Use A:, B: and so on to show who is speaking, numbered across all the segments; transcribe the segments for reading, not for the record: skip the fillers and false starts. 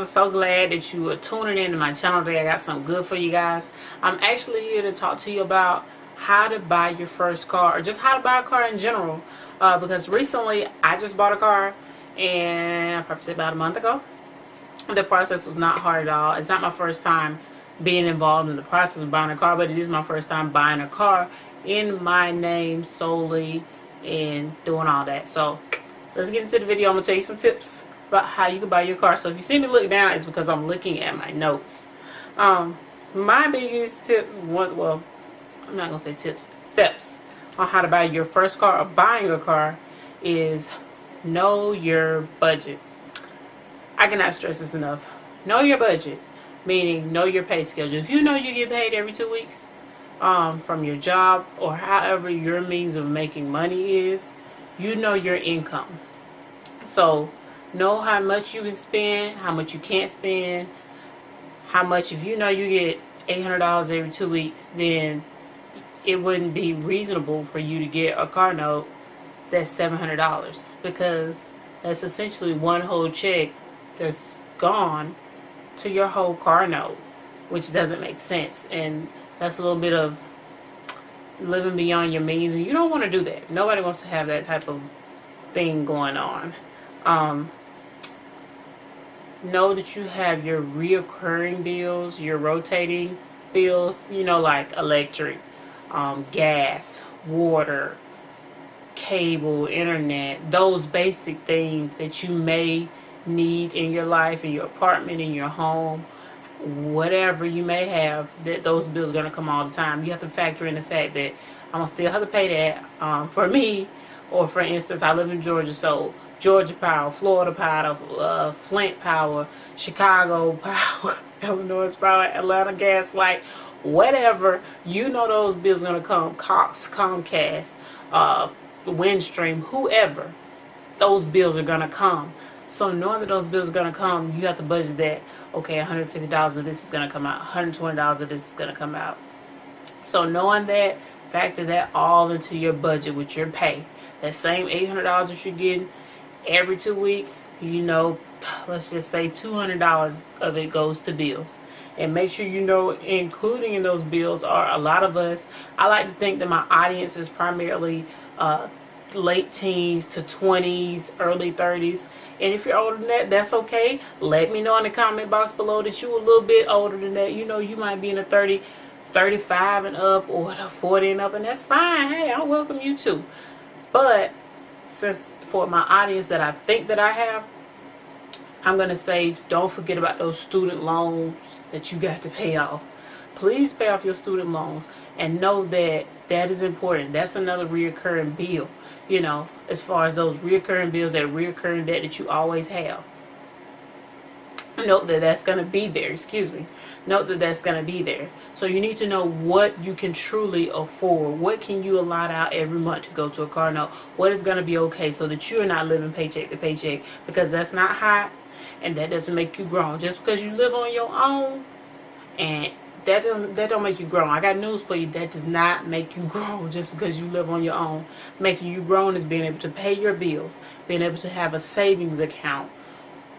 A: so glad that you are tuning into my channel today. I got something good for you guys. I'm actually here to talk to you about how to buy your first car, or just how to buy a car in general. Because recently I just bought a car, and I probably say about a month ago. The process was not hard at all. It's not my first time being involved in the process of buying a car, but it is my first time buying a car in my name solely and doing all that. So let's get into the video. I'm going to tell you some tips about how you can buy your car. So if you see me look down, it's because I'm looking at my notes. My biggest tips, well, I'm not going to say tips, steps on how to buy your first car or buying a car is know your budget. I cannot stress this enough. Know your budget, meaning know your pay schedule. If you know you get paid every 2 weeks from your job or however your means of making money is, you know your income. So know how much you can spend, how much you can't spend, how much. If you know you get $800 every 2 weeks, then it wouldn't be reasonable for you to get a car note that's $700, because that's essentially one whole check that's gone to your whole car note, which doesn't make sense. And that's a little bit of living beyond your means, and you don't want to do that. Nobody wants to have that type of thing going on. Know that you have your reoccurring bills, your rotating bills, like electric, gas, water, cable, internet, those basic things that you may need in your life, in your apartment, in your home, whatever you may have, that those bills are going to come all the time. You have to factor in the fact that I'm going to still have to pay that. For me, or for instance, I live in Georgia, so Georgia Power, Florida Power, Flint Power, Chicago Power, Illinois Power, Atlanta Gas, like whatever, those bills are going to come. Cox, Comcast, Windstream, whoever, those bills are going to come. So knowing that those bills are going to come, you have to budget that, okay, $150 of this is going to come out, $120 of this is going to come out. So knowing that, factor that all into your budget with your pay. That same $800 that you're getting every 2 weeks, let's just say $200 of it goes to bills. And make sure including in those bills are a lot of us. I like to think that my audience is primarily late teens to 20s, early 30s. And if you're older than that, that's okay. Let me know in the comment box below that you're a little bit older than that. You might be in the 30, 35 and up, or the 40 and up, and that's fine. Hey, I welcome you too. But since for my audience that I think that I have, I'm going to say don't forget about those student loans that you got to pay off. Please pay off your student loans, and know that that is important. That's another reoccurring bill, as far as those reoccurring bills, that reoccurring debt that you always have. Note that that's going to be there. Note that that's going to be there. So you need to know what you can truly afford. What can you allot out every month to go to a car note? What is going to be okay, so that you're not living paycheck to paycheck, because that's not hot, and that doesn't make you grown. Just because you live on your own, and that don't make you grown. I got news for you. That does not make you grown just because you live on your own. Making you grown is being able to pay your bills, being able to have a savings account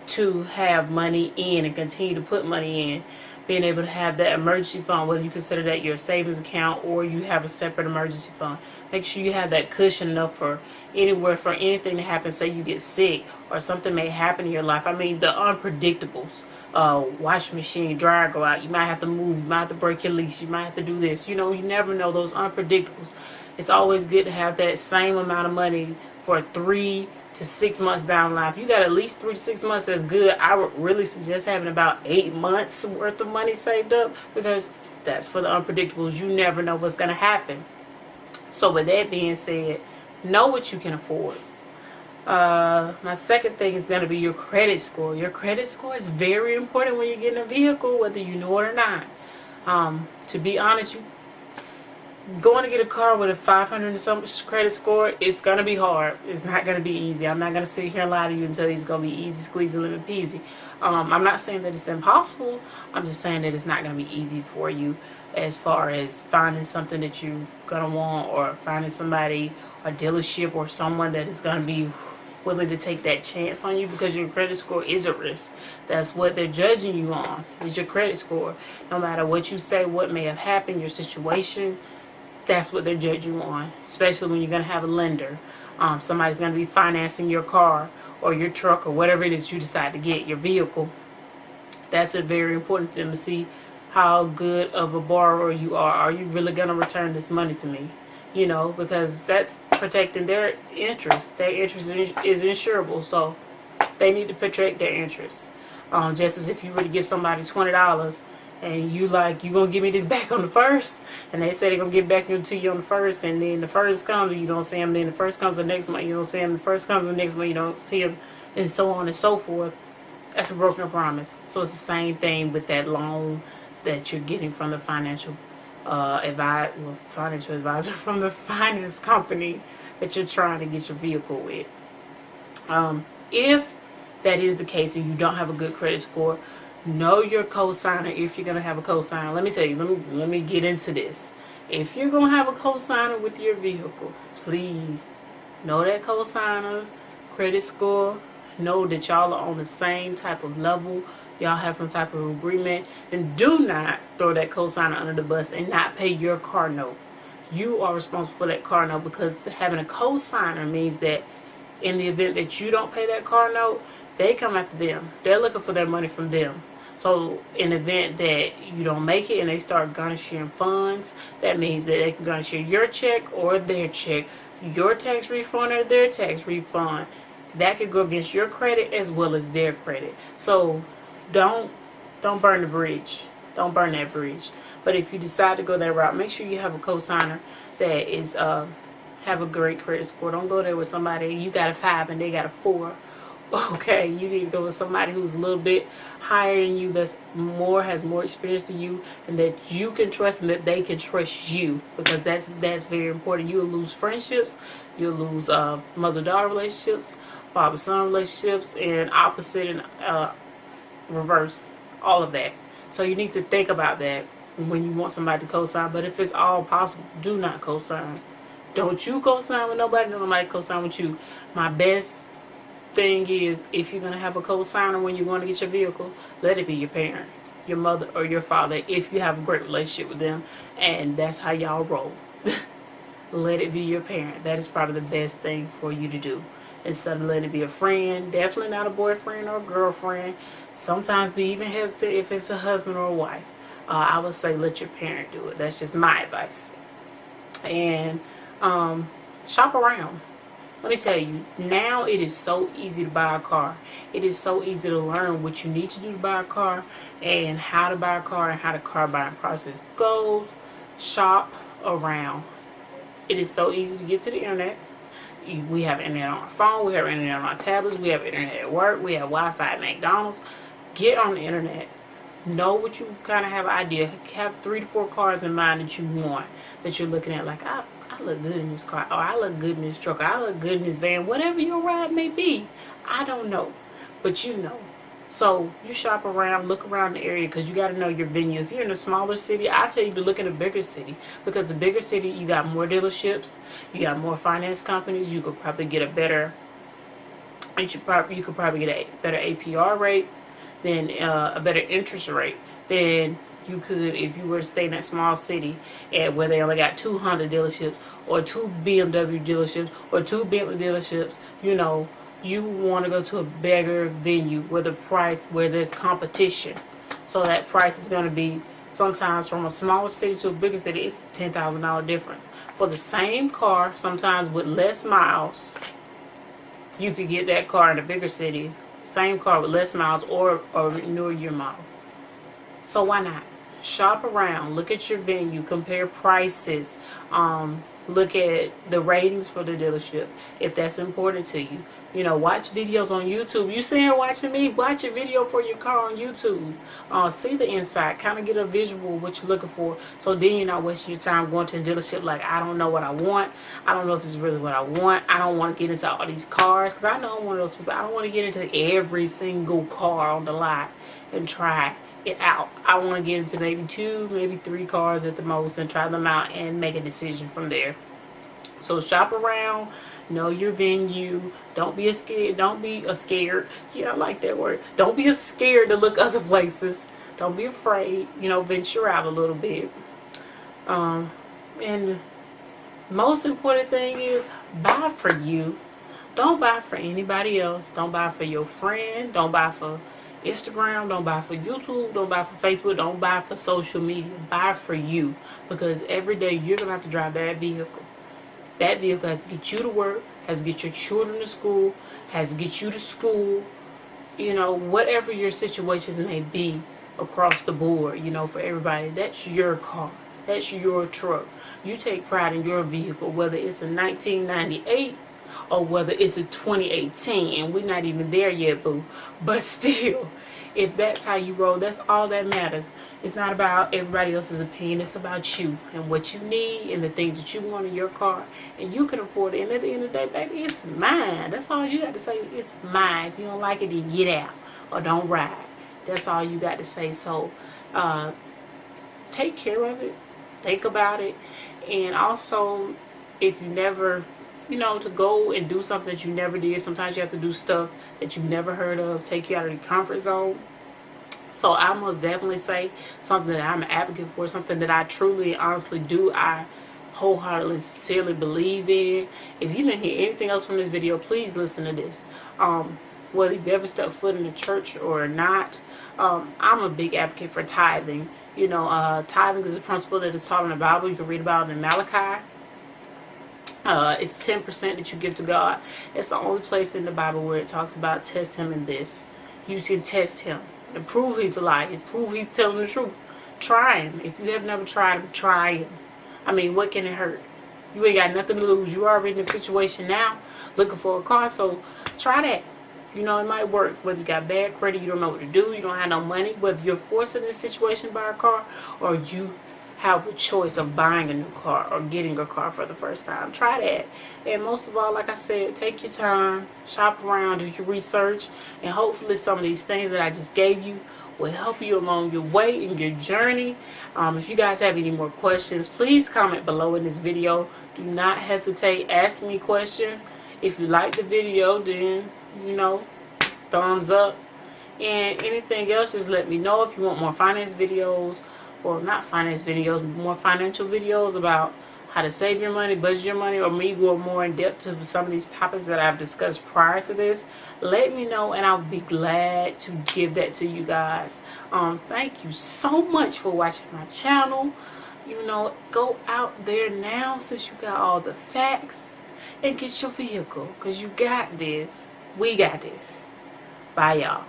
A: to have money in and continue to put money in, being able to have that emergency fund, whether you consider that your savings account or you have a separate emergency fund. Make sure you have that cushion enough for anything to happen. Say you get sick or something may happen in your life. I mean, the unpredictables. Washing machine, dryer go out. You might have to move. You might have to break your lease. You might have to do this. You never know, those unpredictables. It's always good to have that same amount of money for 3 to 6 months down the line. If you got at least 3 to 6 months, that's good. I would really suggest having about 8 months worth of money saved up, because that's for the unpredictables. You never know what's going to happen. So with that being said, know what you can afford. My second thing is going to be your credit score. Your credit score is very important when you're getting a vehicle, whether you know it or not. To be honest, going to get a car with a 500 and some credit score, it's going to be hard. It's not going to be easy. I'm not going to sit here and lie to you and tell you it's going to be easy, squeezy, lemon peasy. I'm not saying that it's impossible. I'm just saying that it's not going to be easy for you, as far as finding something that you're going to want, or finding somebody, a dealership, or someone that is going to be willing to take that chance on you, because your credit score is a risk. That's what they're judging you on, is your credit score. No matter what you say, what may have happened, your situation, that's what they're judging you on, especially when you're going to have a lender. Somebody's going to be financing your car or your truck or whatever it is you decide to get, your vehicle. That's a very important thing to see how good of a borrower you are. Are you really going to return this money to me? You know, because that's protecting their interest. Their interest is insurable, so they need to protect their interest. Just as if you were to give somebody $20 and you like, you gonna give me this back on the first, and they say they're gonna give back to you on the first, and then the first comes and you don't see them, then the first comes the next month you don't see them, the first comes the next month you don't see them, and so on and so forth. That's a broken promise. So it's the same thing with that loan that you're getting from the financial advisor from the finance company that you're trying to get your vehicle with. If that is the case and you don't have a good credit score, know your co-signer if you're going to have a co-signer. Let me tell you, let me get into this. If you're going to have a co-signer with your vehicle, please know that co-signer's credit score. Know that y'all are on the same type of level. Y'all have some type of agreement. And do not throw that co-signer under the bus and not pay your car note. You are responsible for that car note, because having a co-signer means that in the event that you don't pay that car note, they come after them. They're looking for their money from them. So in the event that you don't make it and they start garnishing funds, that means that they can garnish your check or their check, your tax refund or their tax refund. That could go against your credit as well as their credit. So don't burn the bridge. Don't burn that bridge. But if you decide to go that route, make sure you have a co-signer that is have a great credit score. Don't go there with somebody you got a 5 and they got a 4. Okay, you need to go with somebody who's a little bit higher than you, has more experience than you, and that you can trust and that they can trust you, because that's very important. You'll lose friendships, you'll lose mother-daughter relationships, father-son relationships, and opposite and reverse, all of that. So you need to think about that when you want somebody to co-sign. But if it's all possible, do not co-sign. Don't you co-sign with nobody, nobody co-sign with you. My best thing is, if you're going to have a co-signer when you're going to get your vehicle, let it be your parent, your mother or your father, if you have a great relationship with them and that's how y'all roll. Let it be your parent. That is probably the best thing for you to do, instead of letting it be a friend. Definitely not a boyfriend or a girlfriend. Sometimes be even hesitant if it's a husband or a wife. I would say let your parent do it. That's just my advice. And shop around. Let me tell you, now it is so easy to buy a car. It is so easy to learn what you need to do to buy a car, and how to buy a car, and how the car buying process goes. Shop around. It is so easy to get to the internet. We have internet on our phone. We have internet on our tablets. We have internet at work. We have Wi-Fi at McDonald's. Get on the internet. Know what you kind of have an idea. Have 3 to 4 cars in mind that you want, that you're looking at. Like, I look good in this car, or I look good in this truck, or I look good in this van. Whatever your ride may be, I don't know, but you know. So you shop around, look around the area, because you got to know your venue. If you're in a smaller city, I tell you to look in a bigger city, because the bigger city, you got more dealerships, you got more finance companies. You could probably get a better, you could probably get a better APR rate, than a better interest rate than you could if you were to stay in that small city, and where they only got 200 dealerships, or 2 BMW dealerships, or 2 Bentley dealerships. You know, you want to go to a bigger venue where there's competition. So that price is going to be, sometimes from a smaller city to a bigger city, it's $10,000 difference. For the same car, sometimes with less miles, you could get that car in a bigger city. Same car with less miles, or newer year model. So why not? Shop around, look at your venue, compare prices, look at the ratings for the dealership if that's important to you. You know, watch videos on YouTube. You sitting here watching me, watch a video for your car on YouTube. See the inside, kind of get a visual of what you're looking for, so then you're not wasting your time going to a dealership like, I don't know what I want. I don't know if it's really what I want. I don't want to get into all these cars, because I know I'm one of those people. I don't want to get into every single car on the lot and try it out. I want to get into maybe 2, maybe 3 cars at the most, and try them out and make a decision from there. So shop around, know your venue. Don't be a scared. Don't be a scared. Yeah, I like that word. Don't be a scared to look other places. Don't be afraid. Venture out a little bit. And most important thing is buy for you. Don't buy for anybody else. Don't buy for your friend. Don't buy for Instagram. Don't buy for YouTube. Don't buy for Facebook. Don't buy for social media. Buy for you, because every day you're gonna have to drive that vehicle. That vehicle has to get you to work, has to get your children to school, has to get you to school, whatever your situations may be across the board, for everybody. That's your car. That's your truck. You take pride in your vehicle, whether it's a 1998 or whether it's a 2018, and we're not even there yet, boo. But still, if that's how you roll, that's all that matters. It's not about everybody else's opinion. It's about you and what you need and the things that you want in your car, and you can afford it. And at the end of the day, baby, it's mine. That's all you got to say. It's mine. If you don't like it, then get out or don't ride. That's all you got to say. So take care of it. Think about it. And also, if you never, to go and do something that you never did, sometimes you have to do stuff that you've never heard of, take you out of your comfort zone. So I most definitely say something that I'm an advocate for, something that I truly, honestly do, I wholeheartedly, sincerely believe in. If you didn't hear anything else from this video, please listen to this. Whether you've ever stepped foot in the church or not, I'm a big advocate for tithing. Tithing is a principle that is taught in the Bible. You can read about it in Malachi. It's 10% that you give to God. It's the only place in the Bible where it talks about test him in this. You can test him and prove he's a liar, and prove he's telling the truth. Try him. If you have never tried him, try him. I mean, what can it hurt? You ain't got nothing to lose. You already in a situation now looking for a car, so try that. It might work. Whether you got bad credit, you don't know what to do, you don't have no money, whether you're forced in this situation to buy a car, or you have a choice of buying a new car or getting a car for the first time. Try that. And most of all, like I said, take your time, shop around, do your research, and hopefully some of these things that I just gave you will help you along your way in your journey. If you guys have any more questions, please comment below in this video. Do not hesitate. Ask me questions. If you like the video, then thumbs up. And anything else, just let me know. If you want more finance videos, or not finance videos, more financial videos about how to save your money, budget your money, or me go more in depth to some of these topics that I've discussed prior to this, let me know and I'll be glad to give that to you guys. Thank you so much for watching my channel. Go out there now, since you got all the facts, and get your vehicle, because you got this. We got this. Bye, y'all.